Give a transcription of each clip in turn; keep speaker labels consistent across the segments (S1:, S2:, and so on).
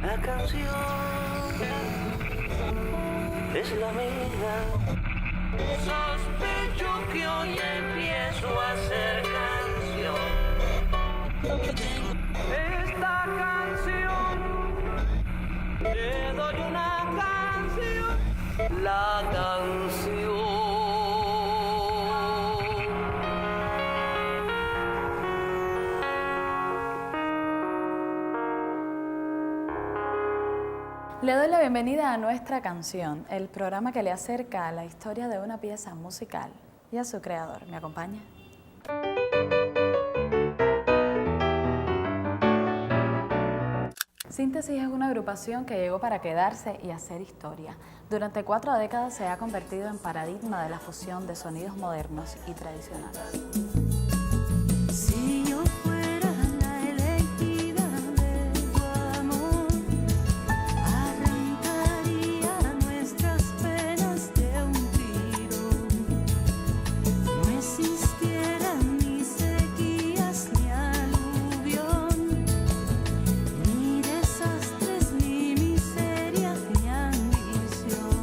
S1: La canción es la mía. Sospecho que hoy empiezo a hacer canción. Esta canción, te doy una canción. La canción.
S2: Le doy la bienvenida a Nuestra Canción, el programa que le acerca a la historia de una pieza musical y a su creador. ¿Me acompaña? Síntesis es una agrupación que llegó para quedarse y hacer historia. Durante 4 décadas se ha convertido en paradigma de la fusión de sonidos modernos y tradicionales.
S3: Si yo fuera la elegida de tu amor, arrancaría nuestras penas de un tiro. No existieran ni sequías ni aluvión, ni desastres ni miseria ni ambición.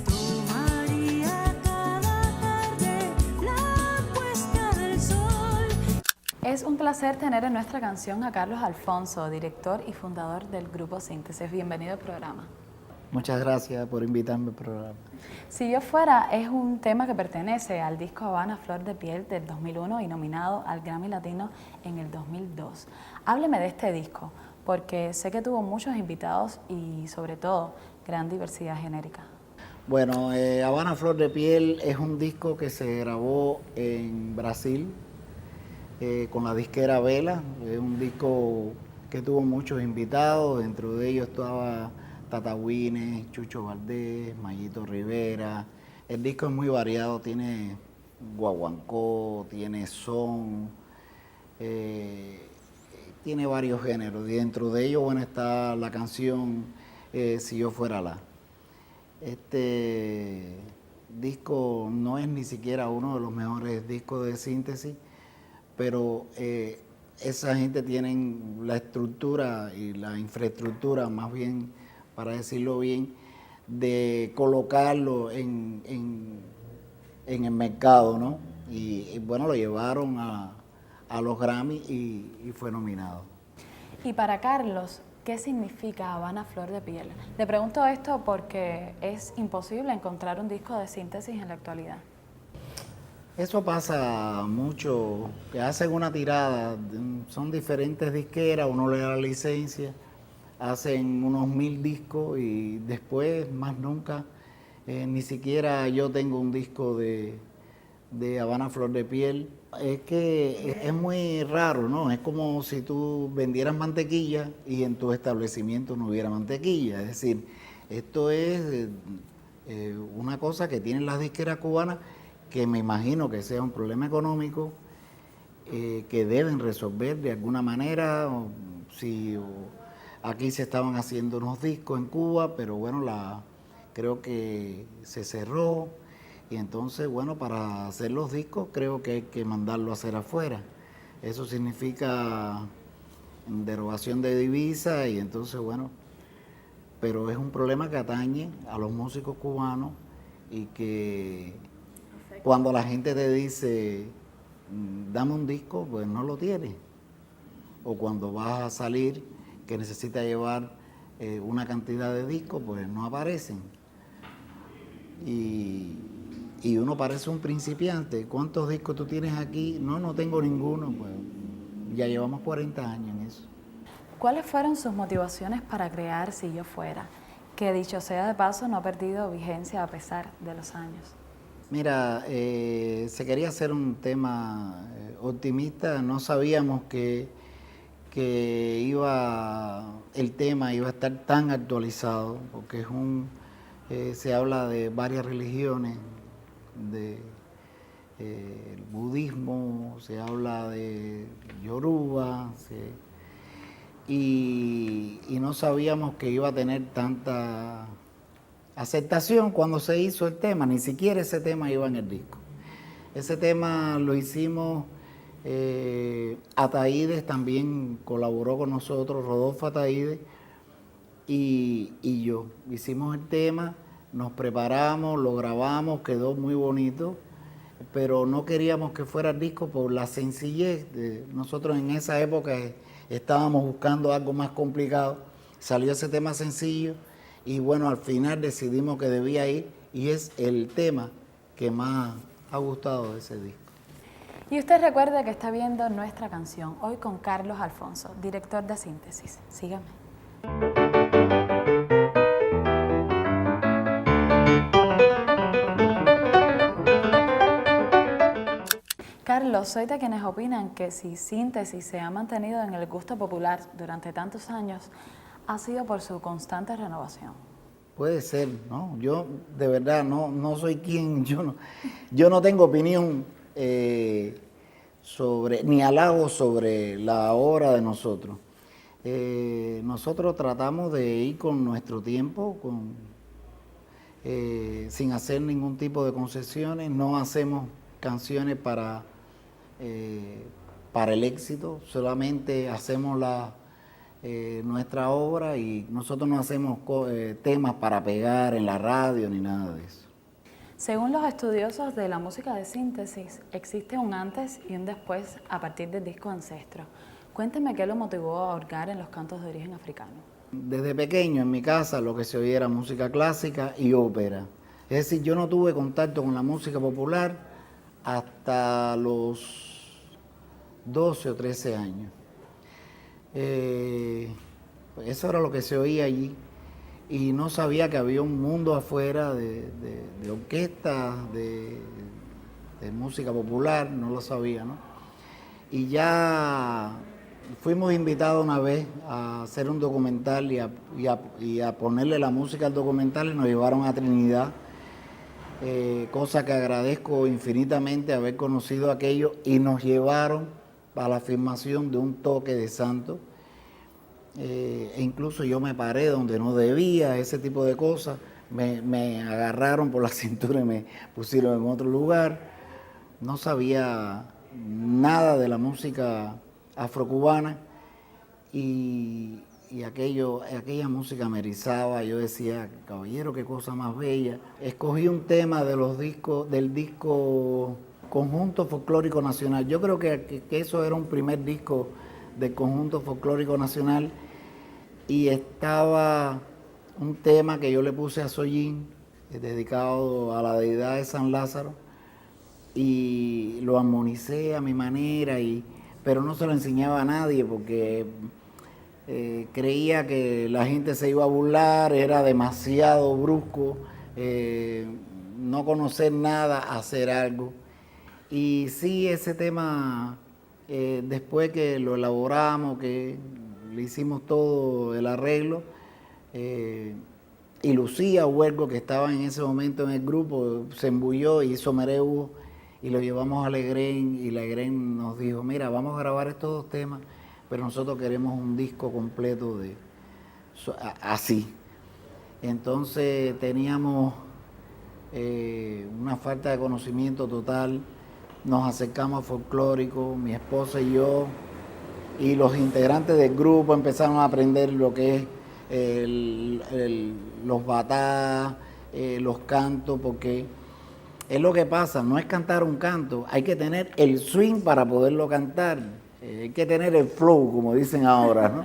S3: Tomaría cada tarde la puesta del sol.
S2: Es un placer tener en Nuestra Canción a Carlos Alfonso, director y fundador del Grupo Síntesis. Bienvenido al programa.
S4: Muchas gracias por invitarme al programa.
S2: Si yo fuera es un tema que pertenece al disco Habana Flor de Piel del 2001 y nominado al Grammy Latino en el 2002. Hábleme de este disco, porque sé que tuvo muchos invitados y sobre todo gran diversidad genérica.
S4: Bueno, Habana Flor de Piel es un disco que se grabó en Brasil con la disquera Vela. Es un disco que tuvo muchos invitados, dentro de ellos estaba Tata Winnes, Chucho Valdés, Mayito Rivera. El disco es muy variado, tiene guaguancó, tiene son, tiene varios géneros y dentro de ellos, bueno, está la canción Si yo fuera la. Este disco no es ni siquiera uno de los mejores discos de Síntesis, pero esa gente tienen la estructura y la infraestructura, más bien, para decirlo bien, de colocarlo en el mercado, ¿no? Y bueno, lo llevaron a los Grammy y fue nominado.
S2: Y para Carlos, ¿qué significa Habana Flor de Piel? Le pregunto esto porque es imposible encontrar un disco de Síntesis en la actualidad.
S4: Eso pasa mucho, que hacen una tirada, son diferentes disqueras, uno le da la licencia, hacen unos 1000 discos y después, más nunca, ni siquiera yo tengo un disco de Habana Flor de Piel. Es que es muy raro, ¿no? Es como si tú vendieras mantequilla y en tu establecimiento no hubiera mantequilla. Es decir, esto es una cosa que tienen las disqueras cubanas, que me imagino que sea un problema económico que deben resolver de alguna manera. Aquí se estaban haciendo unos discos en Cuba, pero bueno, creo que se cerró y entonces, bueno, para hacer los discos creo que hay que mandarlo a hacer afuera. Eso significa derogación de divisas y entonces, bueno, pero es un problema que atañe a los músicos cubanos y que cuando la gente te dice, dame un disco, pues no lo tienes. O cuando vas a salir, que necesitas llevar una cantidad de discos, pues no aparecen. Y uno parece un principiante. ¿Cuántos discos tú tienes aquí? No tengo ninguno. Pues ya llevamos 40 años en eso.
S2: ¿Cuáles fueron sus motivaciones para crear Si yo fuera? Que dicho sea de paso, no ha perdido vigencia a pesar de los años.
S4: Mira, se quería hacer un tema optimista, no sabíamos que el tema iba a estar tan actualizado, porque se habla de varias religiones, el budismo, se habla de Yoruba, y no sabíamos que iba a tener tanta aceptación cuando se hizo el tema, ni siquiera ese tema iba en el disco. Ese tema lo hicimos Ataídes también colaboró con nosotros, Rodolfo Ataídes y yo. Hicimos el tema, nos preparamos, lo grabamos, quedó muy bonito, pero no queríamos que fuera el disco por la sencillez. Nosotros en esa época estábamos buscando algo más complicado, salió ese tema sencillo y bueno, al final decidimos que debía ir y es el tema que más ha gustado de ese disco.
S2: Y usted recuerde que está viendo nuestra canción, hoy con Carlos Alfonso, director de Síntesis. Sígame. Carlos, soy de quienes opinan que si Síntesis se ha mantenido en el gusto popular durante tantos años, ha sido por su constante renovación.
S4: Puede ser, ¿no? Yo de verdad no soy quien, yo no tengo opinión sobre, ni halago sobre la obra de nosotros. Nosotros tratamos de ir con nuestro tiempo, sin hacer ningún tipo de concesiones, no hacemos canciones para el éxito, solamente hacemos nuestra obra y nosotros no hacemos temas para pegar en la radio ni nada de eso.
S2: Según los estudiosos de la música de Síntesis, existe un antes y un después a partir del disco Ancestro. Cuénteme qué lo motivó a hurgar en los cantos de origen africano.
S4: Desde pequeño en mi casa lo que se oía era música clásica y ópera. Es decir, yo no tuve contacto con la música popular hasta los 12 o 13 años. Eso era lo que se oía allí y no sabía que había un mundo afuera de orquestas, de música popular, no lo sabía, ¿no? Y ya fuimos invitados una vez a hacer un documental y a ponerle la música al documental y nos llevaron a Trinidad, cosa que agradezco infinitamente haber conocido aquello y nos llevaron a la filmación de un toque de santo. E incluso yo me paré donde no debía, ese tipo de cosas, me agarraron por la cintura y me pusieron en otro lugar. No sabía nada de la música afrocubana y aquella música me erizaba. Yo decía, caballero, qué cosa más bella. Escogí un tema del disco Conjunto Folclórico Nacional. Yo creo que eso era un primer disco del Conjunto Folclórico Nacional y estaba un tema que yo le puse a Sollín, dedicado a la deidad de San Lázaro, y lo armonicé a mi manera, pero no se lo enseñaba a nadie porque creía que la gente se iba a burlar, era demasiado brusco, no conocer nada, hacer algo. Y sí, ese tema, después que lo elaboramos, que le hicimos todo el arreglo, y Lucía Huergo, que estaba en ese momento en el grupo, se embulló y hizo mereuvo, y lo llevamos a Legrén, y Legrén nos dijo, mira, vamos a grabar estos dos temas, pero nosotros queremos un disco completo así. Entonces teníamos una falta de conocimiento total. Nos acercamos a Folclórico, mi esposa y yo, y los integrantes del grupo empezaron a aprender lo que es los batás, los cantos, porque es lo que pasa, no es cantar un canto, hay que tener el swing para poderlo cantar, hay que tener el flow, como dicen ahora, ¿no?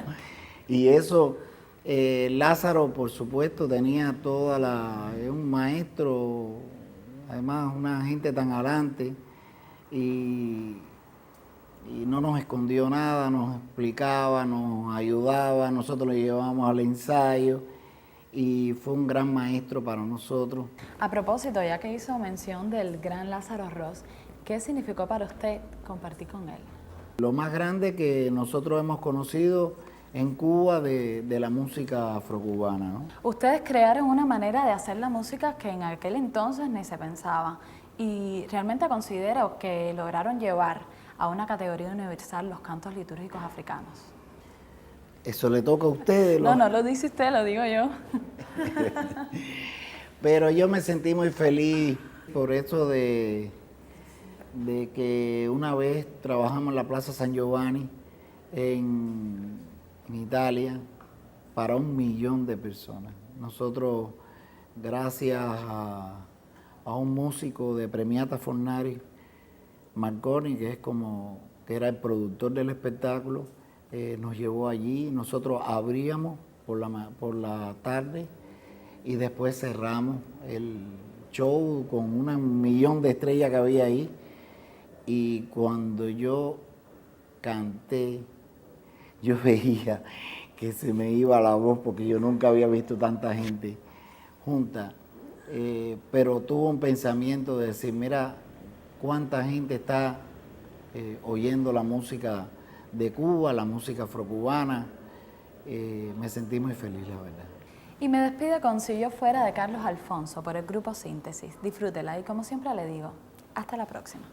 S4: Y eso, Lázaro, por supuesto, tenía es un maestro, además una gente tan adelante, y no nos escondió nada, nos explicaba, nos ayudaba, nosotros lo llevábamos al ensayo y fue un gran maestro para nosotros.
S2: A propósito, ya que hizo mención del gran Lázaro Ross, ¿qué significó para usted compartir con él?
S4: Lo más grande que nosotros hemos conocido en Cuba de la música afrocubana, ¿no?
S2: Ustedes crearon una manera de hacer la música que en aquel entonces ni se pensaba. Y realmente considero que lograron llevar a una categoría universal los cantos litúrgicos africanos.
S4: Eso le toca a ustedes.
S2: No lo dice usted, lo digo yo.
S4: Pero yo me sentí muy feliz por eso de de que una vez trabajamos en la Plaza San Giovanni en Italia para 1 millón de personas. Nosotros, gracias a un músico de Premiata Fornari, Marconi, que era el productor del espectáculo, nos llevó allí. Nosotros abríamos por la tarde y después cerramos el show con 1 millón de estrellas que había ahí. Y cuando yo canté, yo veía que se me iba la voz porque yo nunca había visto tanta gente junta. Pero tuve un pensamiento de decir, mira, cuánta gente está oyendo la música de Cuba, la música afrocubana. Me sentí muy feliz, la verdad.
S2: Y me despido con Si yo fuera, de Carlos Alfonso, por el grupo Síntesis. Disfrútela y como siempre le digo, hasta la próxima.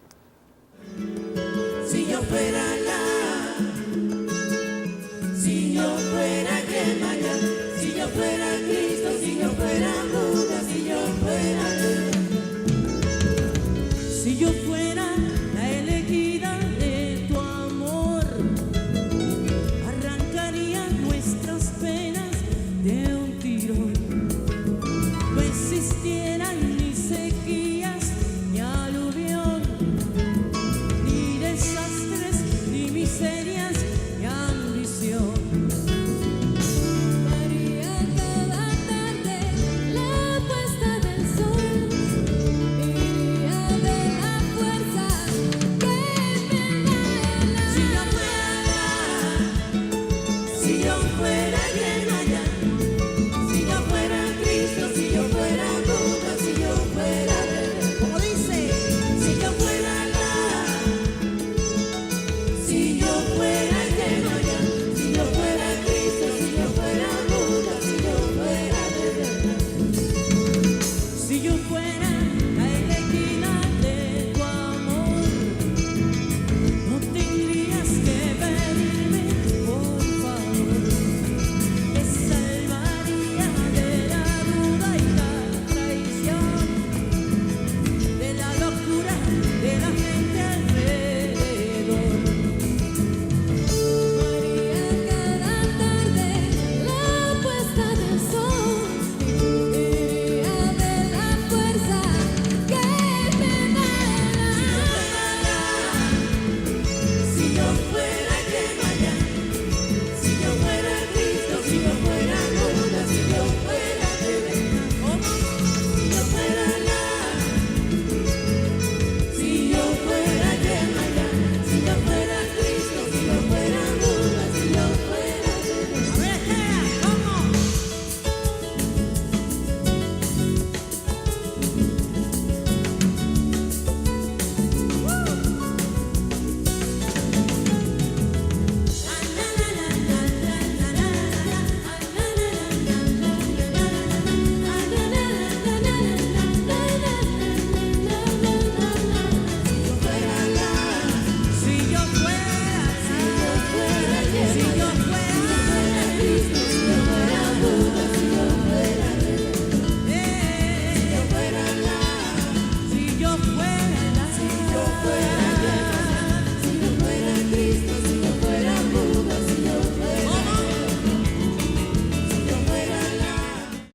S1: Si yo fuera la